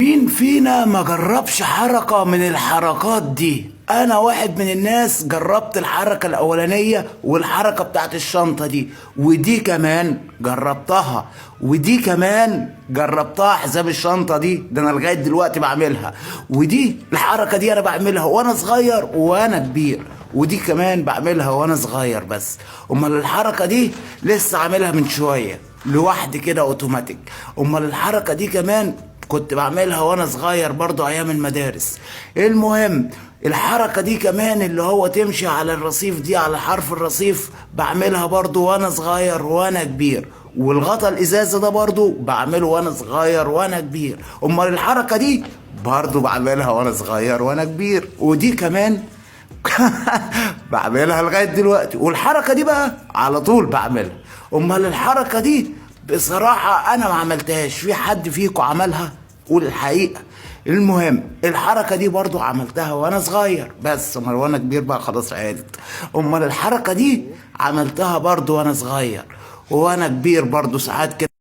مين فينا ما جربش حركة من الحركات دي؟ انا واحد من الناس جربت الحركة الاولانية والحركة بتاعت الشنطة دي، ودي كمان جربتها، ودي كمان جربتها. حساب الشنطة دي ده انا لغاية دلوقتي بعملها، ودي الحركة دي انا بعملها وانا صغير وانا كبير، ودي كمان بعملها وانا صغير. بس امال الحركة دي لسه عاملها من شوية لوحدي كده اوتوماتيك. امال الحركة دي كمان كنت بعملها وانا صغير برضو ايام المدارس. المهم الحركة دي كمان اللي هو تمشي على الرصيف دي، على حرف الرصيف، بعملها برضو وانا صغير وانا كبير. والغطا الازازة ده برضو بعمله وانا صغير وانا كبير. امال الحركة دي برضو بعملها وانا صغير وانا كبير، ودي كمان بعملها لغاية دلوقتي. والحركة دي بقى على طول بعملها. امال الحركة دي بصراحة انا ما عملتهاش. في حد فيكم عملها؟ قول الحقيقة. المهم الحركة دي برضو عملتها وانا صغير، بس امال وانا كبير بقى خلاص عادت. امال الحركة دي عملتها برضو وانا صغير وانا كبير برضو ساعات كده.